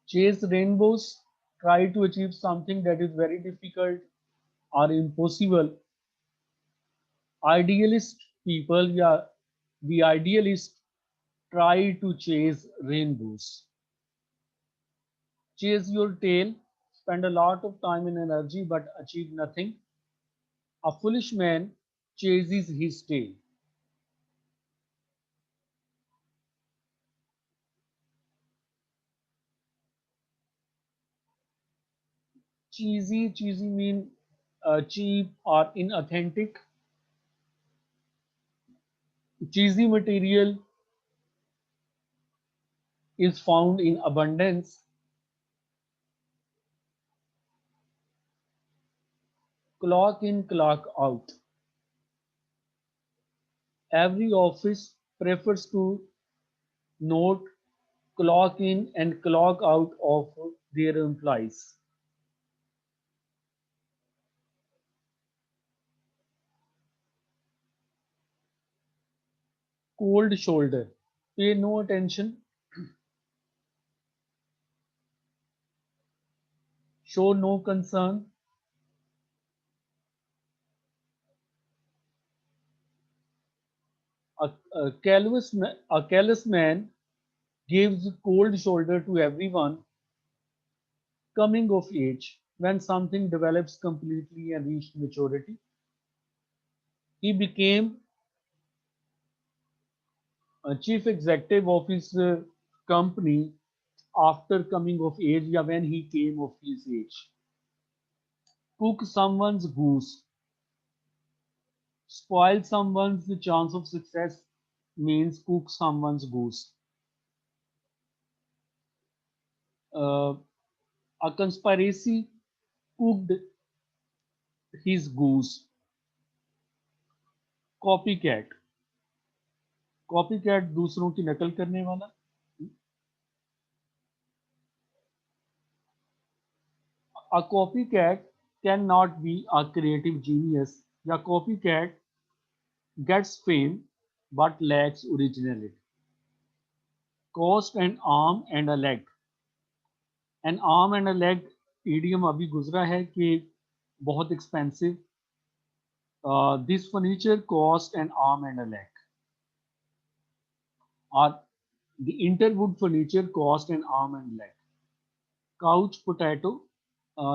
chase rainbows, try to achieve something that is very difficult or impossible. Idealist people, yeah, the idealist try to chase rainbows. Chase your tail, spend a lot of time and energy but achieve nothing. A foolish man chases his tail. Cheesy mean cheap or inauthentic. Cheesy material is found in abundance. Clock in, clock out. Every office prefers to note clock in and clock out of their employees. Cold shoulder. Pay no attention. Show no concern. A careless man gives cold shoulder to everyone coming of age. When something develops completely and reached maturity, he became a chief executive of his company after coming of age, yeah, when he came of his age. Cook someone's goose, spoil someone's chance of success means cook someone's goose. Uh, a conspiracy cooked his goose. Copycat, copycat दूसरों की नकल करने वाला. A copycat cannot be a creative genius. A copycat gets fame but lacks originality. Cost an arm and a leg. An arm and a leg idiom अभी गुजरा है कि बहुत expensive. This furniture cost an arm and a leg. Or the Interwood furniture cost an arm and leg. Couch potato,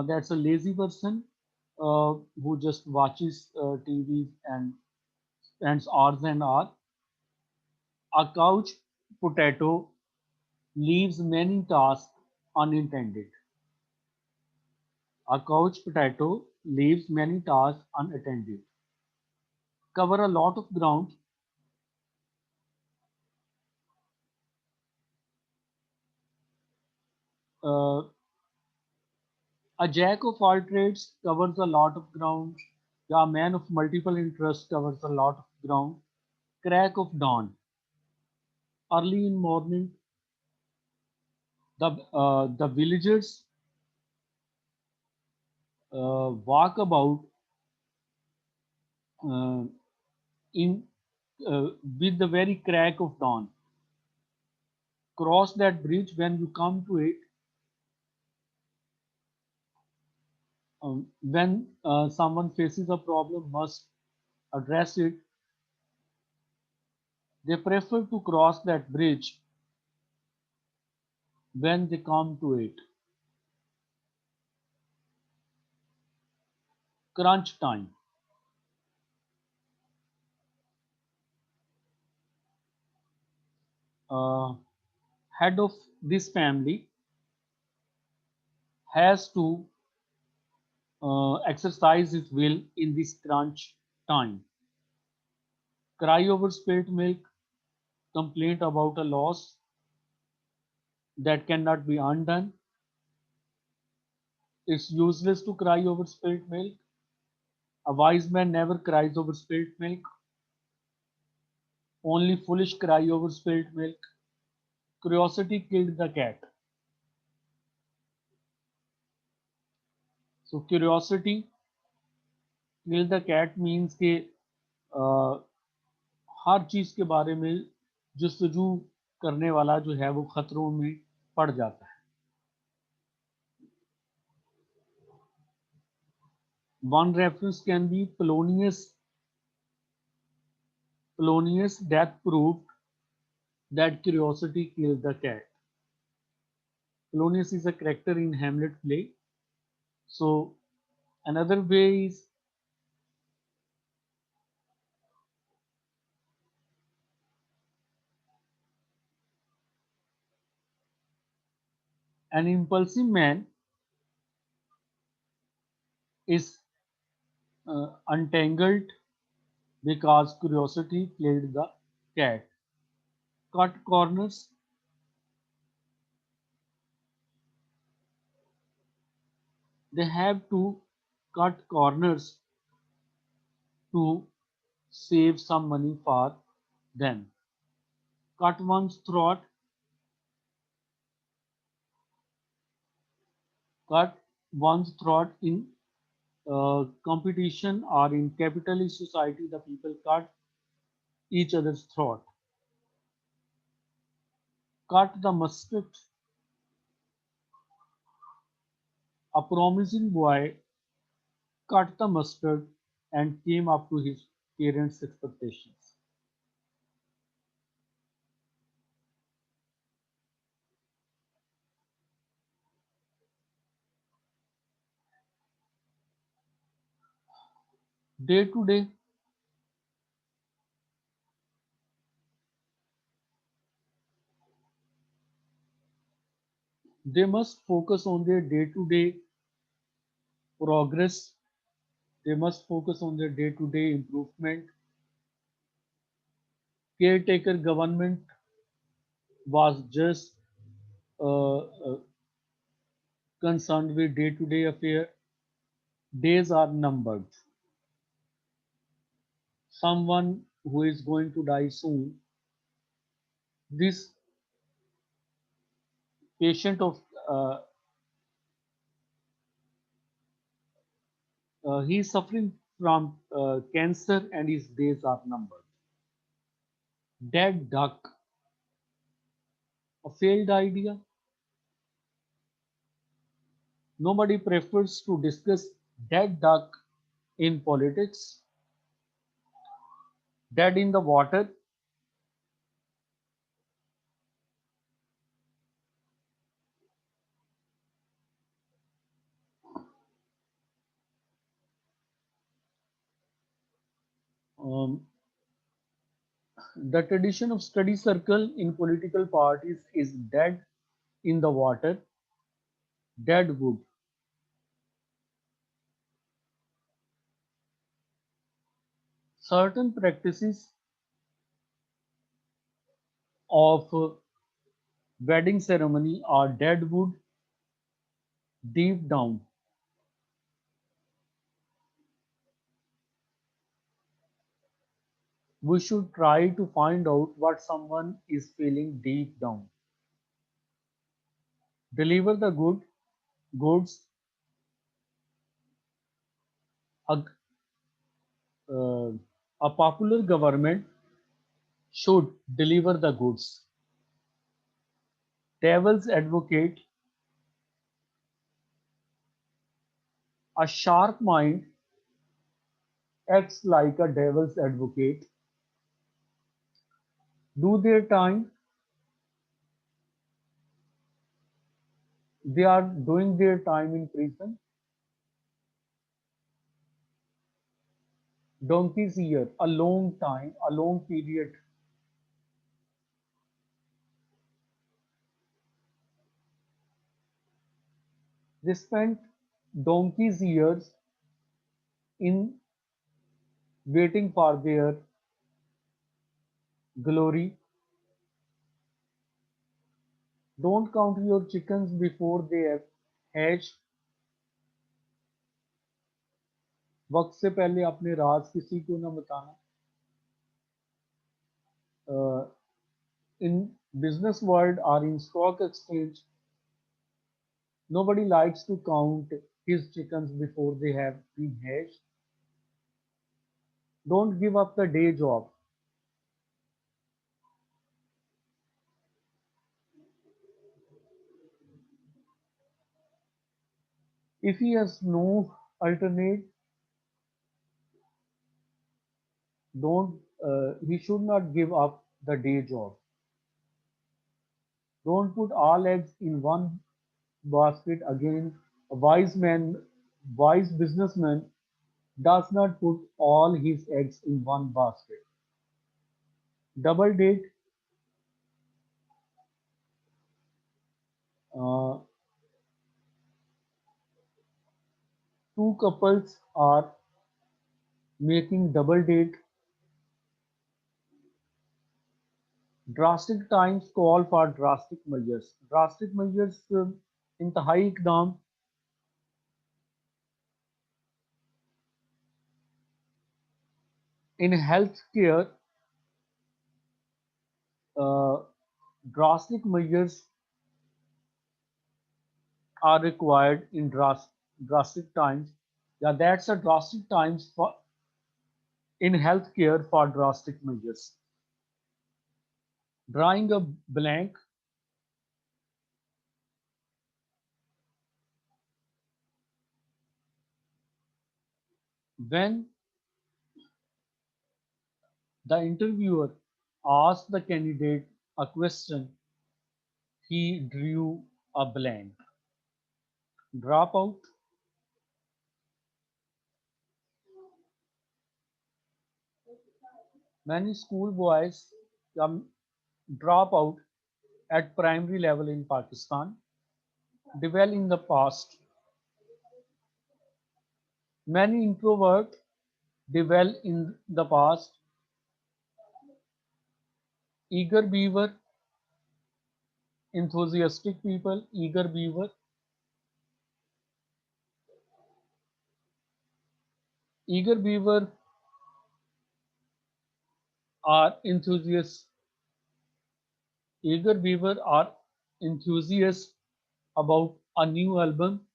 that's a lazy person who just watches TV and spends hours and hours. A couch potato leaves many tasks unattended. A couch potato leaves many tasks unattended. Cover a lot of ground. Uh, a jack of all trades covers a lot of ground. A man of multiple interests covers a lot of ground. Crack of dawn. Early in morning, the villagers walk about uh, in with the very crack of dawn. Cross that bridge when you come to it. When someone faces a problem, must address it. They prefer to cross that bridge when they come to it. Crunch time. Uh, Head of this family has to exercise his will in this crunch time. Cry over spilt milk, complaint about a loss that cannot be undone. It's useless to cry over spilt milk. A wise man never cries over spilt milk. Only foolish cry over spilt milk. Curiosity killed the cat. So curiosity killed the cat means कि uh, हर चीज के बारे में जस्तजू करने वाला जो है वो खतरों में पड़ जाता है. One reference can be Polonius' death proved that curiosity killed the cat. Polonius is a character in Hamlet play. So another way is an impulsive man is untangled because curiosity killed the cat. Cut corners. They have to cut corners to save some money for them. Cut cut one's throat in competition or in capitalist society, the people cut each other's throat. Cut the mustard. A promising boy cut the mustard and came up to his parents' expectations. Day to day, they must focus on their day to day progress. They must focus on their day to day improvement. Caretaker government was just concerned with day to day affair. Days are numbered. Someone who is going to die soon, this patient of uh, he is suffering from cancer and his days are numbered. Dead duck, a failed idea. Nobody prefers to discuss dead duck in politics. Dead in the water. Um, the tradition of study circle in political parties is dead in the water, dead wood. Certain practices of wedding ceremony are dead wood deep down. We should try to find out what someone is feeling deep down. Deliver the goods. A, uh, a popular government should deliver the goods. Devil's advocate, a sharp mind acts like a devil's advocate. Do their time, they are doing their time in prison. Donkey's year, a long time, a long period. They spent donkey's years in waiting for their glory. Don't count your chickens before they have hatched. वक्त से पहले अपने राज किसी को न बताना. In business world or in stock exchange, nobody likes to count his chickens before they have been hatched. Don't give up the day job. If he has no alternate, Don't He should not give up the day job. Don't put all eggs in one basket again. A wise businessman does not put all his eggs in one basket. Double date, uh, two couples are making double date. Drastic times call for drastic measures. Drastic measures इंतहाई इकदाम in healthcare. uh, Drastic measures are required in drastic times. Yeah, that's a drastic times for in healthcare for drastic measures. Drawing a blank when the interviewer asked the candidate a question, he drew a blank. Dropout. Many schoolboys drop out at primary level in Pakistan, dwell in the past. Many introvert dwell in the past. Eager beaver, enthusiastic people, eager beaver, eager beaver are enthusiasts. Eager beaver are enthusiasts about a new album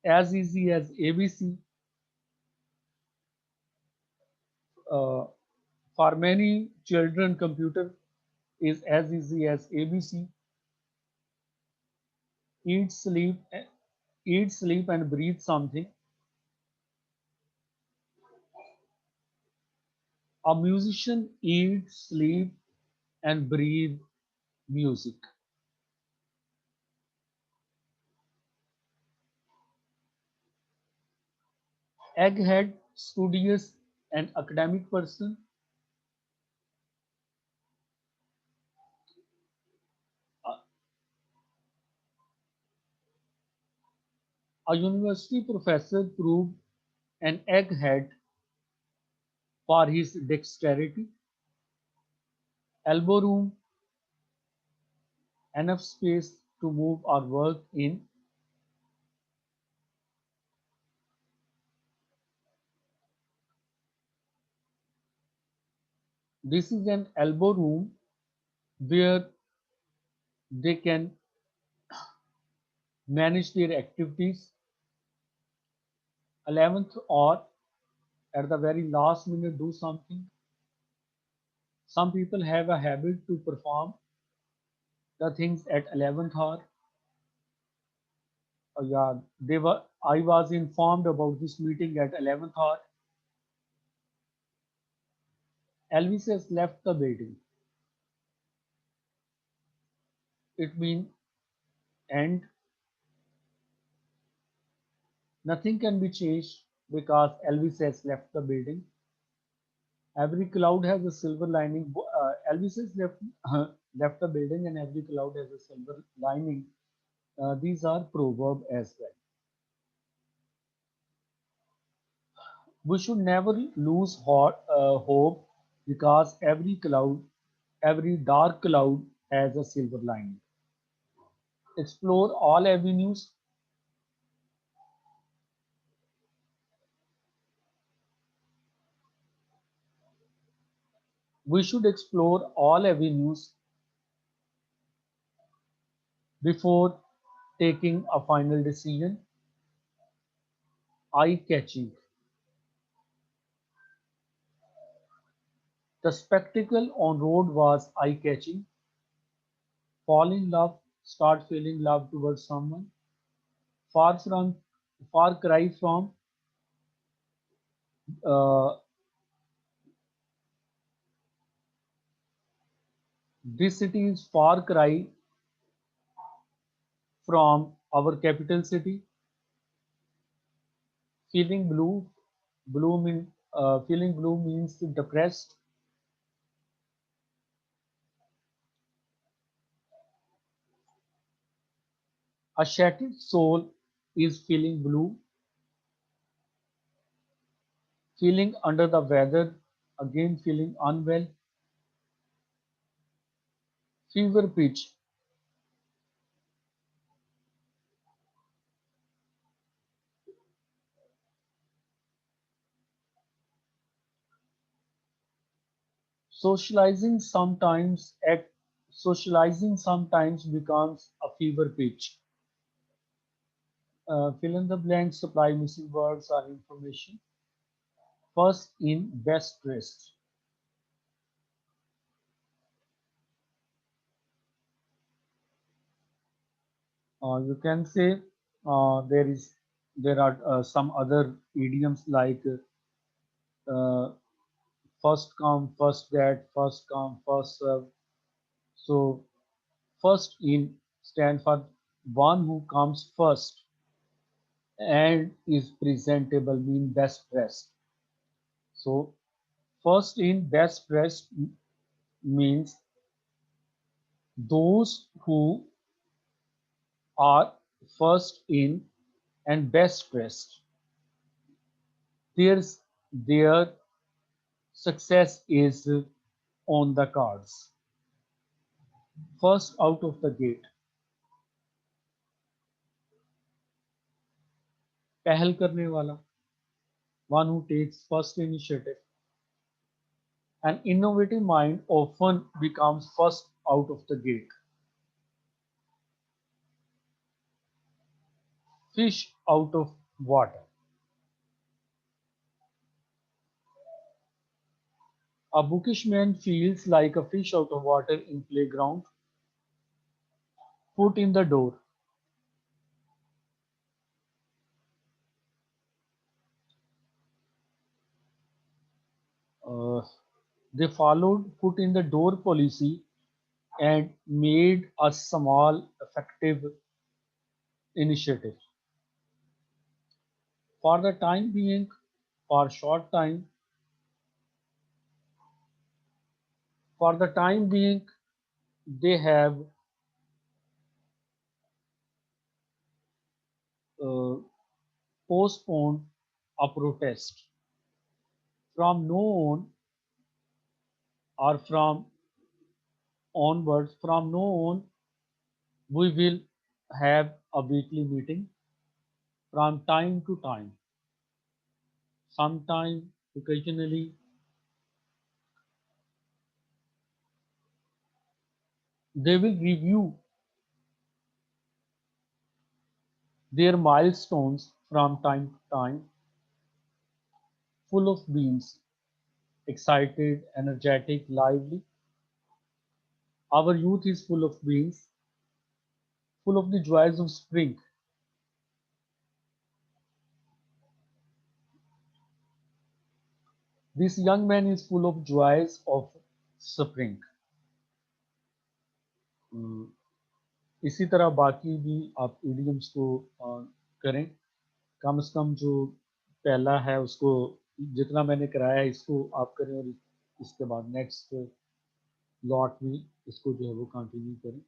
as easy as ABC. Uh, for many children, computer is as easy as ABC. Eat, sleep, eat, sleep, and breathe something. A musician eats, sleep, and breathe music. Egghead, studious, and academic person. A a university professor proved an egghead for his dexterity. Elbow room, enough space to move or work in. This is an elbow room where they can manage their activities. 11th or at the very last minute do something. Some people have a habit to perform the things at 11th hour. Yeah, I was informed about this meeting at 11th hour. Elvis has left the building. It means and nothing can be changed because Elvis has left the building. Every cloud has a silver lining. Elvis has left the building, and every cloud has a silver lining. These are proverb as well. We should never lose hope because every dark cloud has a silver lining. Explore all avenues. We should explore all avenues before taking a final decision. Eye catching. The spectacle on road was eye catching. Fall in love, start feeling love towards someone. Far from, far cry from, uh, This city is far cry from our capital city. Feeling blue, feeling blue means depressed. A shattered soul is feeling blue, feeling under the weather, again feeling unwell. Fever pitch. Socializing sometimes act, Socializing sometimes becomes a fever pitch. Fill in the blanks, supply missing words or information. First in, best dressed. You can say there are some other idioms like uh, first come, first get, first come, first serve. So first in stand for one who comes first and is presentable, mean best dressed. So first in, best dressed means those who are first in and best dressed. There's their success is on the cards. First out of the gate. पहल करने वाला, one who takes first initiative. An innovative mind often becomes first out of the gate. Fish out of water. A bookish man feels like a fish out of water in playground. Foot in the door. Uh, they followed foot in the door policy and made a small effective initiative. For the time being, for short time, for the time being, they have uh, postponed a protest. From now on, or from onwards, from now on, we will have a weekly meeting from time to time. Sometime, occasionally, they will review their milestones from time to time, full of beams, excited, energetic, lively. Our youth is full of beams, full of the joys of spring. This young man is full of joys of spring. Hmm. इसी तरह बाकी भी आप idioms को करें, कम से कम जो पहला है उसको, जितना मैंने कराया है इसको आप करें और इसके बाद नेक्स्ट लॉट में इसको जो है वो कंटिन्यू करें.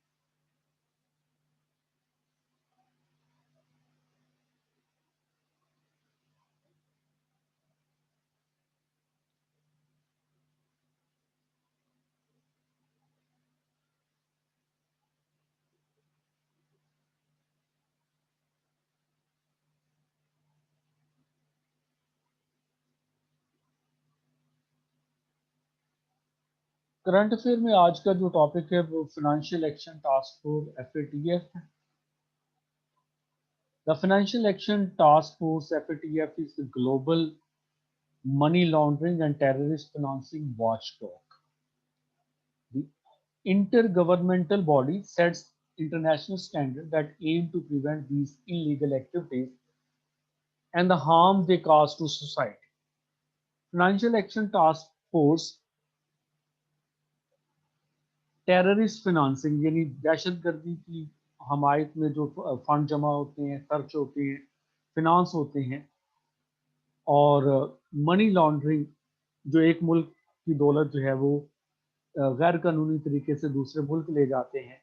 करंट अफेयर में आज का जो टॉपिक है वो financial action task force FATF है. The financial action task force FATF is the global money laundering and terrorist financing watchdog. The intergovernmental body sets international standards that aim to prevent these illegal activities and the harm they cause to society. Financial Action Task Force terrorist financing यानी दहशतगर्दी की हमायत में जो fund जमा होते हैं, खर्च होते हैं, फिनांस होते हैं, और मनी लॉन्ड्रिंग, जो एक मुल्क की दौलत जो है वो गैर कानूनी तरीके से दूसरे मुल्क ले जाते हैं,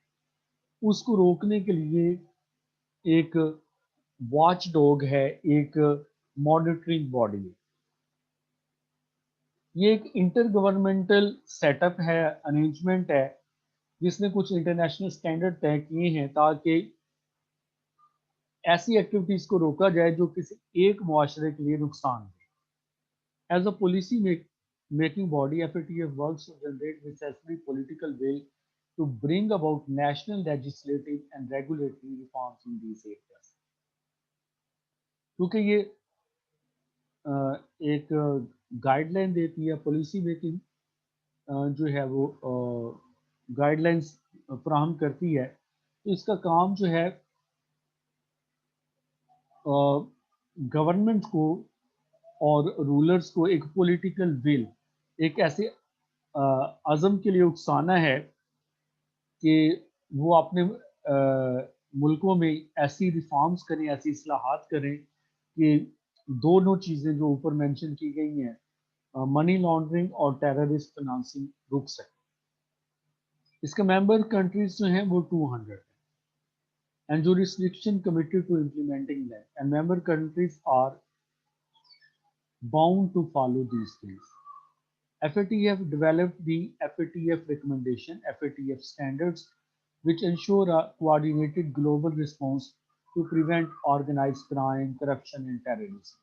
उसको रोकने के लिए एक वॉच डॉग है, एक मॉनिटरिंग बॉडी है। ये एक इंटर गवर्नमेंटल सेटअप है, अरेंजमेंट है, जिसने कुछ इंटरनेशनल स्टैंडर्ड तय किए हैं ताकि ऐसी एक्टिविटीज को रोका जाए जो किसी एक मुआशरे के लिए नुकसान है। As a policy making body, FATF works to generate necessary political will to bring about national legislative and regulatory reforms in these areas। क्योंकि ये एक गाइडलाइन देती है, पॉलिसी मेकिंग जो है वो गाइडलाइंस फ्राहम करती है, तो इसका काम जो है गवर्नमेंट को और रूलर्स को एक पॉलिटिकल विल, एक ऐसे अज़म के लिए उकसाना है कि वो अपने मुल्कों में ऐसी रिफॉर्म्स करें, ऐसी इस्लाहात करें कि दोनों चीज़ें जो ऊपर मेंशन की गई हैं, मनी लॉन्ड्रिंग और टेररिस्ट फाइनेंसिंग, रुक सके। इसके मेंबर कंट्रीज जो हैं वो 200 हैं, and jurisdiction committed to implementing them, and member countries are bound to follow these things. FATF developed the FATF recommendation, FATF standards, which ensure a coordinated global response to prevent organized crime, corruption and terrorism.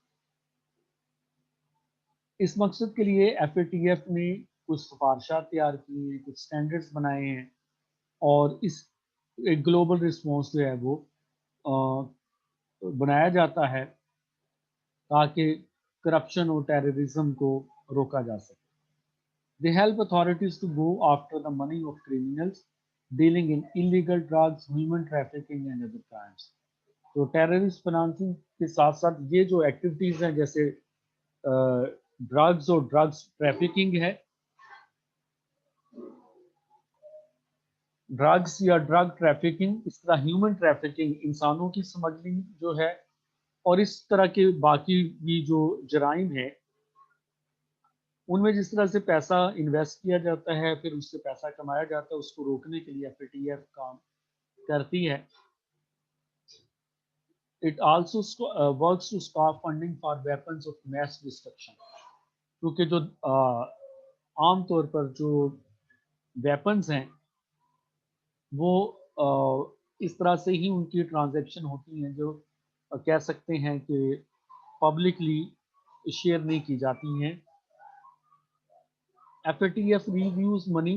इस मकसद के लिए FATF ने कुछ सिफारिशात तैयार की हैं, कुछ स्टैंडर्ड्स बनाए हैं, और इस एक ग्लोबल रिस्पॉन्स जो है वो बनाया जाता है ताकि करप्शन और टेररिज्म को रोका जा सके। They help authorities to go after the money of criminals dealing in illegal drugs, human trafficking and other crimes। तो टेररिस्ट फाइनेंसिंग के साथ साथ ये जो एक्टिविटीज हैं, जैसे ड्रग्स और ड्रग्स ट्रैफिकिंग है, ड्रग्स या ड्रग ट्रैफिकिंग, इस तरह ह्यूमन ट्रैफिकिंग, इंसानों की स्मगलिंग जो है, और इस तरह के बाकी भी जो जराइम है, उनमें जिस तरह से पैसा इन्वेस्ट किया जाता है, फिर उससे पैसा कमाया जाता है, उसको रोकने के लिए FATF काम करती है। It also works to stop funding for weapons of mass destruction, क्योंकि जो आमतौर पर जो वेपन्स हैं वो इस तरह से ही उनकी ट्रांजैक्शन होती हैं जो कह सकते हैं कि पब्लिकली शेयर नहीं की जाती हैं। FATF reviews money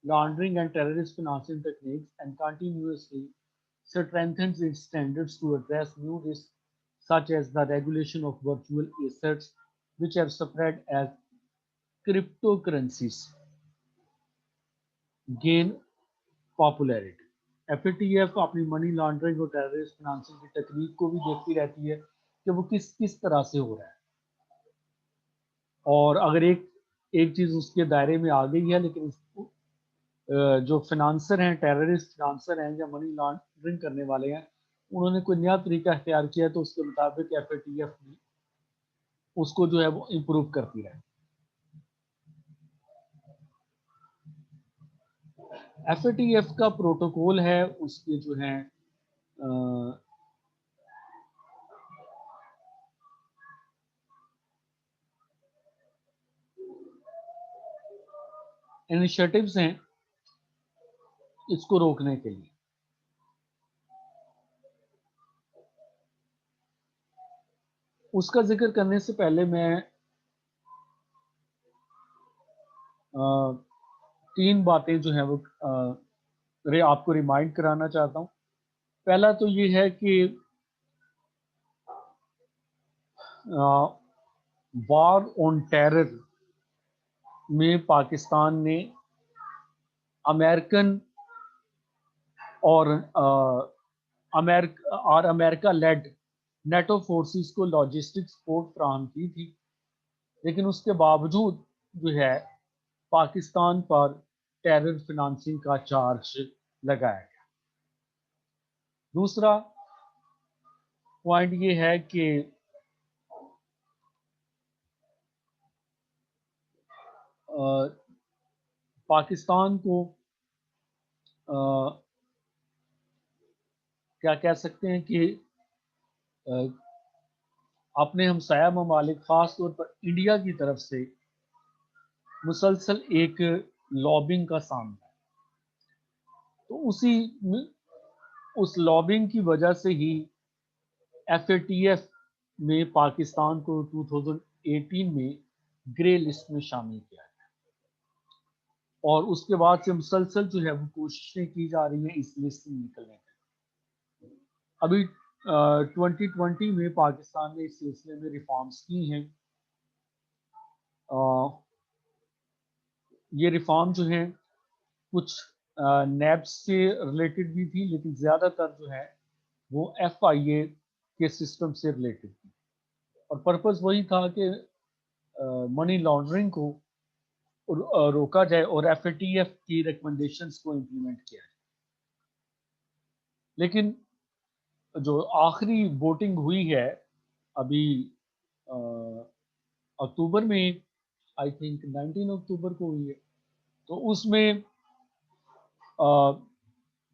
laundering and terrorist financing techniques and continuously strengthens its standards to address new risks such as the regulation of virtual assets, which are spread as cryptocurrencies gain popularity। FATF अपनी money laundering और terrorist financing की तकनीक को भी देखती रहती है कि वो किस किस तरह से हो रहा है, और अगर एक चीज़ उसके दायरे में आ गई है, लेकिन उसको जो फिनांसर हैं, टेररिस्ट फिनांसर हैं या मनी लॉन्ड्रिंग करने वाले हैं, उन्होंने कोई नया तरीका इख्तियार किया है, तो उसके मुताबिक FATF उसको जो है वो इम्प्रूव करती है। FATF का प्रोटोकॉल है, उसके जो है इनिशिएटिव्स हैं इसको रोकने के लिए। उसका जिक्र करने से पहले मैं 3 बातें जो है वो आपको रिमाइंड कराना चाहता हूँ। पहला तो ये है कि वॉर ऑन टेरर में पाकिस्तान ने अमेरिकन और अमेरिका लेड नेटो फोर्सेस को लॉजिस्टिक सपोर्ट फ्राहम की थी, लेकिन उसके बावजूद जो है पाकिस्तान पर टेरर फिनांसिंग का चार्ज लगाया गया। दूसरा पॉइंट ये है कि पाकिस्तान को क्या कह सकते हैं कि अपने हमसाया ममालिक खास तौर पर इंडिया की तरफ से मुसलसल एक लॉबिंग का सामना है। तो उस लॉबिंग की वजह से ही FATF में पाकिस्तान को 2018 में ग्रे लिस्ट में शामिल किया गया और उसके बाद से मुसलसल जो है वो कोशिशें की जा रही हैं इस लिस्ट में निकलने की। अभी 2020 में पाकिस्तान ने इस सिलसिले में रिफॉर्म्स की हैं। ये रिफॉर्म जो हैं कुछ नैब्स से रिलेटेड भी थी, लेकिन ज़्यादातर जो है वो FIA के सिस्टम से रिलेटेड थी और पर्पस वही था कि मनी लॉन्ड्रिंग को रोका जाए और FATF की रिकमेंडेशंस को इम्प्लीमेंट किया जाए। लेकिन जो आखिरी वोटिंग हुई है अभी अक्टूबर में, आई थिंक 19 अक्टूबर को हुई है, तो उसमें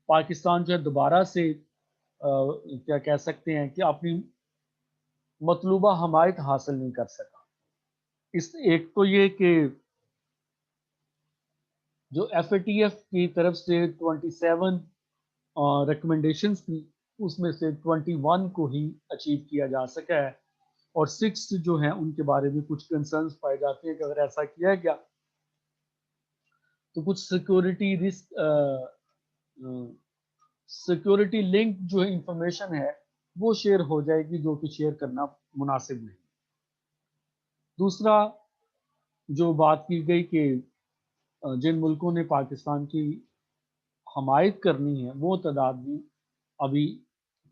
पाकिस्तान जो है दोबारा से क्या कह सकते हैं कि अपनी मतलूबा हमायत हासिल नहीं कर सका। इस एक तो ये कि जो FATF की तरफ से 27 रिकमेंडेशंस थी उसमें से 21 को ही अचीव किया जा सका है और 6 जो हैं उनके बारे में कुछ कंसर्न्स पाए जाते हैं कि अगर ऐसा किया गया तो कुछ सिक्योरिटी लिंक जो इंफॉर्मेशन है वो शेयर हो जाएगी, जो कि शेयर करना मुनासिब नहीं। दूसरा जो बात की गई कि जिन मुल्कों ने पाकिस्तान की हमायत करनी है वो तादाद भी अभी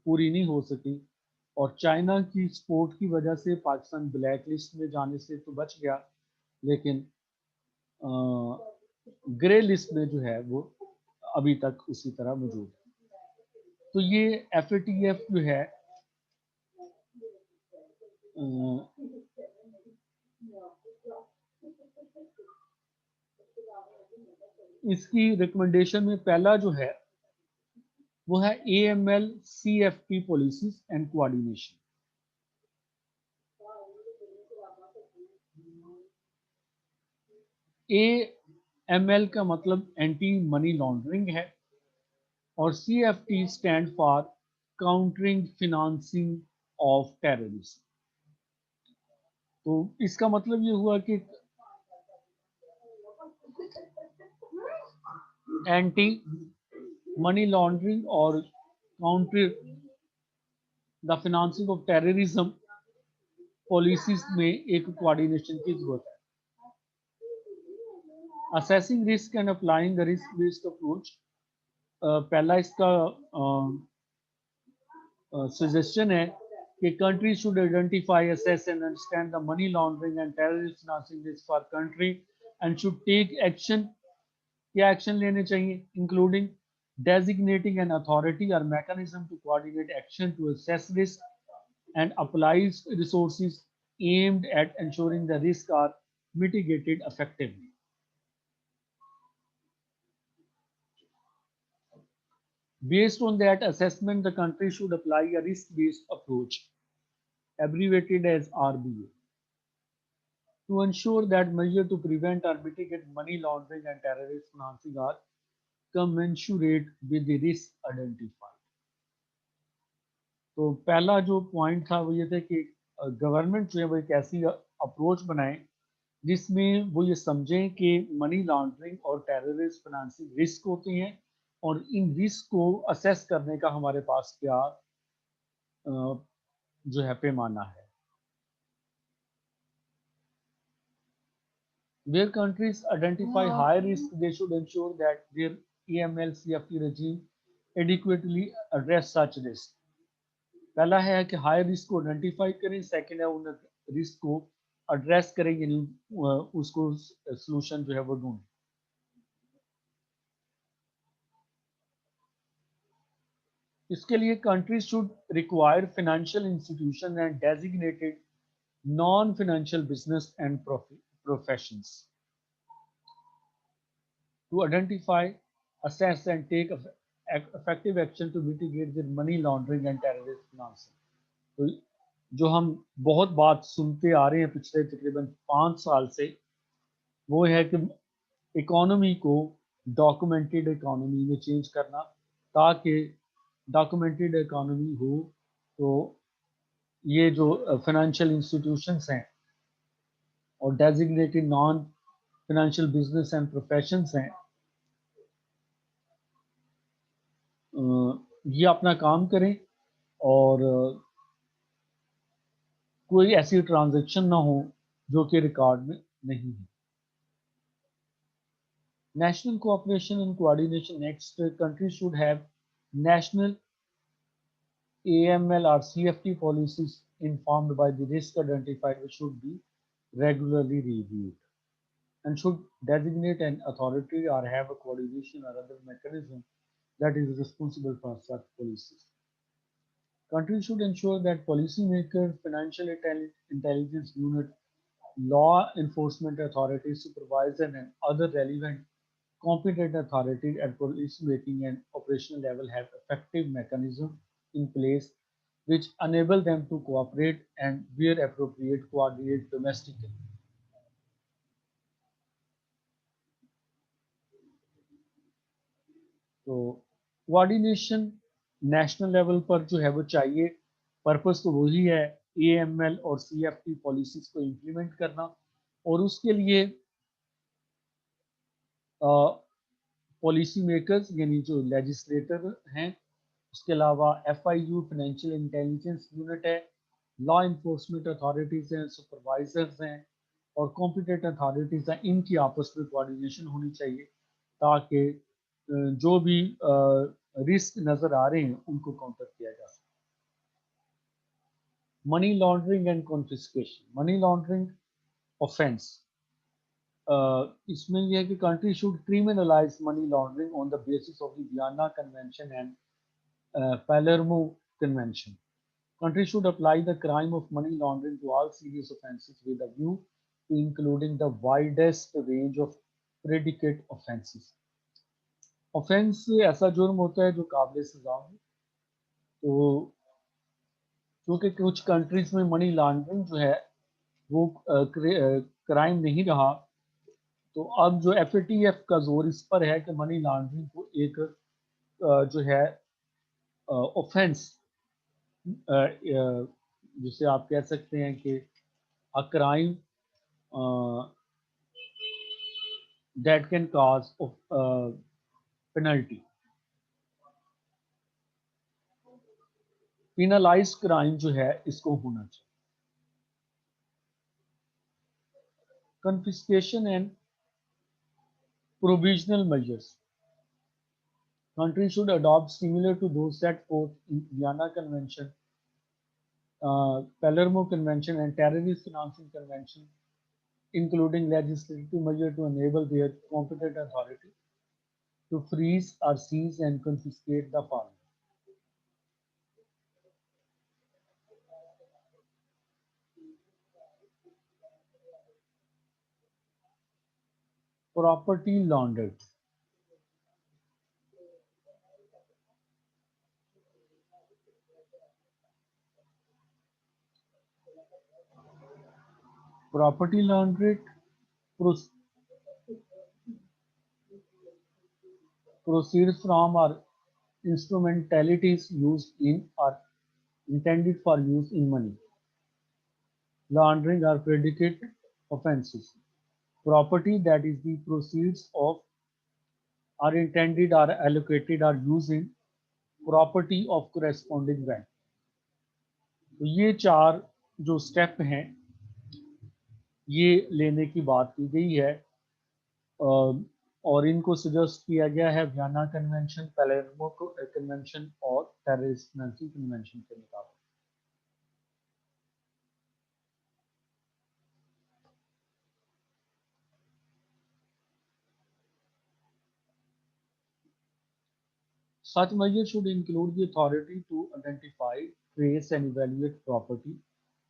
पूरी नहीं हो सकी और चाइना की सपोर्ट की वजह से पाकिस्तान ब्लैक लिस्ट में जाने से तो बच गया, लेकिन ग्रे लिस्ट में जो है वो अभी तक उसी तरह मौजूद है। तो ये FATF जो है इसकी रिकमेंडेशन में पहला जो है वो है AML CFT policies and coordination. AML का मतलब एंटी मनी लॉन्ड्रिंग है और CFT stand for countering financing of terrorism. तो इसका मतलब ये हुआ कि एंटी मनी लॉन्ड्रिंग और counter the financing of terrorism policies में एक कोऑर्डिनेशन की जरूरत है। Assessing risk and applying the risk based approach, पहला इसका सजेशन है कि countries should identify, assess and understand the money laundering and terrorist financing risk for country and should take action। क्या एक्शन लेने चाहिए? Including designating an authority or mechanism to coordinate action to assess risk and applies resources aimed at ensuring the risks are mitigated effectively। Based on that assessment, the country should apply a risk-based approach, abbreviated as RBA, to ensure that measures to prevent or mitigate money laundering and terrorist financing are commensurate with the risk identified। तो पहला जो point था वो ये था कि government जो है वो एक ऐसी अप्रोच बनाए जिसमें वो ये समझें कि मनी लॉन्ड्रिंग और टेररिस्ट फाइनेंसिंग रिस्क होते हैं और इन रिस्क को असेस करने का हमारे पास क्या जो है पैमाना है। Where countries identify high risk, they should ensure that their AML CFT regime adequately address such risk। पहला है कि हाई रिस्क को आइडेंटिफाई करें, सेकंड है उन रिस्क को एड्रेस करें, यानी उसको सलूशन जो है वो ढूंढें। इसके लिए countries should require financial institution and designated non financial business and professions to identify, assess, and take effective action to mitigate the money laundering and terrorist financing. तो जो हम बहुत बात सुनते आ रहे हैं पिछले तकरीबन 5 साल से, वो है कि इकोनॉमी को डॉक्यूमेंटेड इकोनॉमी में चेंज करना, ताकि डॉक्यूमेंटेड इकोनॉमी हो तो ये जो फाइनेंशियल इंस्टीट्यूशंस हैं और designated non financial business and professions हैं, ये अपना काम करें और कोई ऐसी ट्रांजैक्शन ना हो जो कि रिकॉर्ड में नहीं है. National cooperation and coordination. Next, countries should have national AML or CFT policies informed by the risk identified, which should be regularly reviewed, and should designate an authority or have a coordination or other mechanism that is responsible for such policies. Countries should ensure that policymakers, financial intelligence unit, law enforcement authorities, supervisor, and other relevant competent authorities at policy making and operational level have effective mechanisms in place which enable them to cooperate and, where appropriate, coordinate domestically. तो coordination national level पर जो है वो चाहिए. Purpose तो वही है, AML और सीएफटी पॉलिसीज को इम्प्लीमेंट करना, और उसके लिए पॉलिसी मेकर्स यानी जो लेजिस्लेटर हैं, उसके अलावा एफआईयू फाइनेंशियल इंटेलिजेंस यूनिट है, लॉ इन्फोर्समेंट अथॉरिटीज हैं, सुपरवाइजर्स हैं और कॉम्पिटेंट अथॉरिटीज हैं. इनकी आपस में कोऑर्डिनेशन होनी चाहिए ताकि जो भी रिस्क नज़र आ रहे हैं उनको काउंटर किया जा सके. Money laundering and confiscation. Money laundering offence, इसमें यह है कि country should criminalise money laundering on the basis of the Vienna Convention and Palermo Convention. Countries should apply the crime of money laundering to all serious offences with a view to including the widest range of predicate offences. Offense ऐसा जुर्म होता है जो काबिल सजा हो. तो क्योंकि कुछ कंट्रीज में मनी लॉन्ड्रिंग जो है वो क्राइम नहीं रहा, तो अब जो एफएटीएफ का जोर इस पर है कि मनी लॉन्ड्रिंग को एक जो है ऑफेंस, जिसे आप कह सकते हैं कि a crime that can cause of penalty. Penalized crime जो है इसको होना चाहिए. Confiscation and provisional measures. Countries should adopt similar to those set forth in Vienna Convention, Palermo Convention, and Terrorist Financing Convention, including legislative measures to enable their competent authority to freeze or seize and confiscate the following: property laundered. Property laundered proceeds from or instrumentalities used in or intended for use in money laundering are predicate offences. Property that is the proceeds of are intended or allocated or used in property of corresponding bank. तो ये चार जो step हैं ये लेने की बात की गई है, और इनको सजेस्ट किया गया है वियना कन्वेंशन, पैलेर्मो कन्वेंशन और पेरिस फाइनेंसिंग कन्वेंशन के मुताबिक. Such measures should include the authority to identify, trace and evaluate property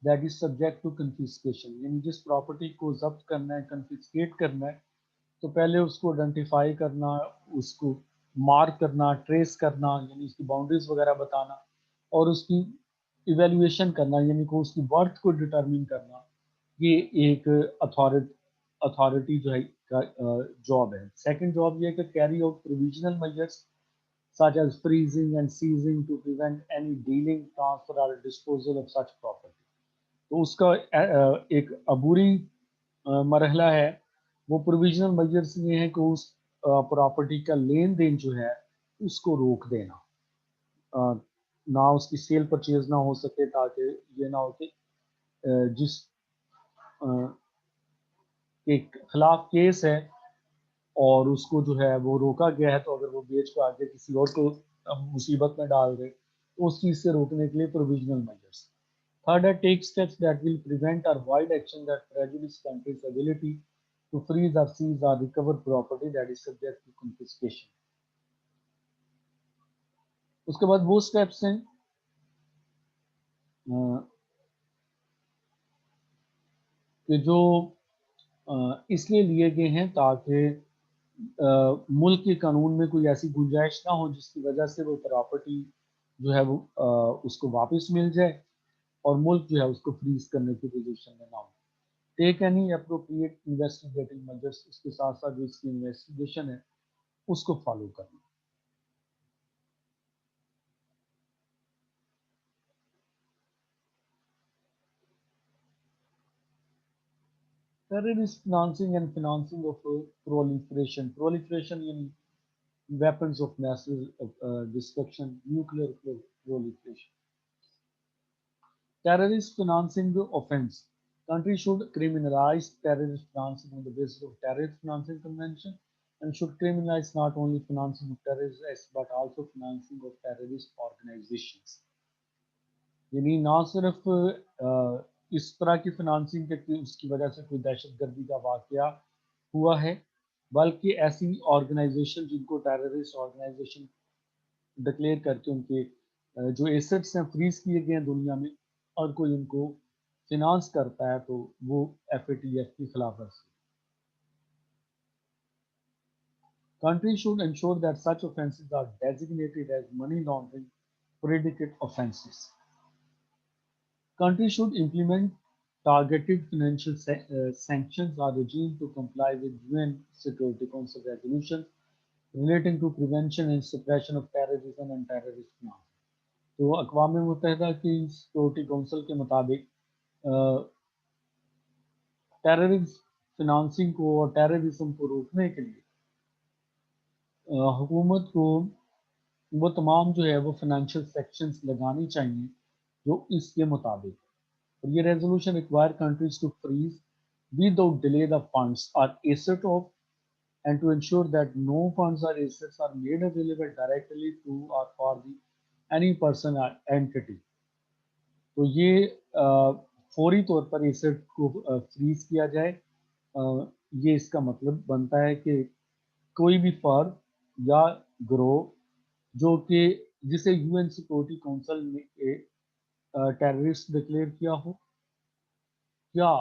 that is subject to confiscation. यानी जिस प्रॉपर्टी को जब्त करना है, confiscate करना है, तो पहले उसको आइडेंटिफाई करना, उसको मार्क करना, ट्रेस करना, यानी उसकी बाउंड्रीज वगैरह बताना, और उसकी इवेल्युएशन करना, यानी को उसकी वर्थ को डिटरमिन करना, ये एक अथॉरिटी जो है का जॉब है. सेकंड जॉब ये है कि carry out provisional measures such as freezing and seizing to prevent any dealing, transfer or disposal of such property. तो उसका एक अबूरी मरहला है, वो प्रोविजनल मेजर्स ये है कि उस प्रॉपर्टी का लेन देन जो है उसको रोक देना, ना उसकी सेल परचेज ना हो सके, ताकि ये ना हो कि जिस के खिलाफ केस है और उसको जो है वो रोका गया है, तो अगर वो बेच को आगे किसी और को मुसीबत में डाल दे, तो उस चीज से रोकने के लिए प्रोविजनल मेजर्स. थर्ड है take steps that will prevent और avoid action that prejudice countries ability to freeze और सीज और recover property that is subject to confiscation. उसके बाद वो स्टेप्स हैं कि जो इसलिए लिए गए हैं ताकि मुल्क के कानून में कोई ऐसी गुंजाइश ना हो जिसकी वजह से वो प्रॉपर्टी जो है वो उसको वापस मिल जाए और मुल्क जो है उसको फ्रीज करने की पोजीशन में ना हो. Take any appropriate investigating measures, उसके साथ साथ जो इसकी इन्वेस्टिगेशन है उसको फॉलो करना. Terrorist financing and financing of proliferation यानी weapons of mass destruction, nuclear proliferation. Terrorist financing offense. Country should criminalize terrorist financing on the basis of Terrorist Financing Convention and should criminalize not only financing of terrorists but also financing of terrorist organizations. यानी ना सिर्फ इस तरह की financing कि उसकी वजह से कोई दहशतगर्दी का वाकया हुआ है, बल्कि ऐसी ऑर्गेनाइजेशन जिनको टेररिस्ट ऑर्गेनाइजेशन डिक्लेयर करके उनके जो एसेट्स हैं फ्रीज किए गए हैं दुनिया में, और कोई उनको फिनांस करता है तो वो FATF की खिलाफ वर्जी. Countries should ensure that such offences are designated as money laundering predicate offences. Countries should implement targeted financial sanctions or regime to comply with UN Security Council resolutions relating to prevention and suppression of terrorism and terrorist finance. तो अक़वाम मुत्तहिदा की security council के मुताबिक terrorist financing को और terrorism को रोकने के लिए हुकूमत को वो तमाम जो है वो फाइनेंशियल सेक्शंस लगानी चाहिए जो इसके मुताबिक. और ये resolution require countries to freeze without delay the funds और asset of and to ensure that no funds or assets are made available directly to or for any person or entity. तो ये फौरी तौर पर एसेट को freeze किया जाए. ये इसका मतलब बनता है कि कोई भी फर्म या ग्रोह जो कि जिसे UN सिक्योरिटी काउंसिल ने टेररिस्ट डिक्लेयर किया हो, या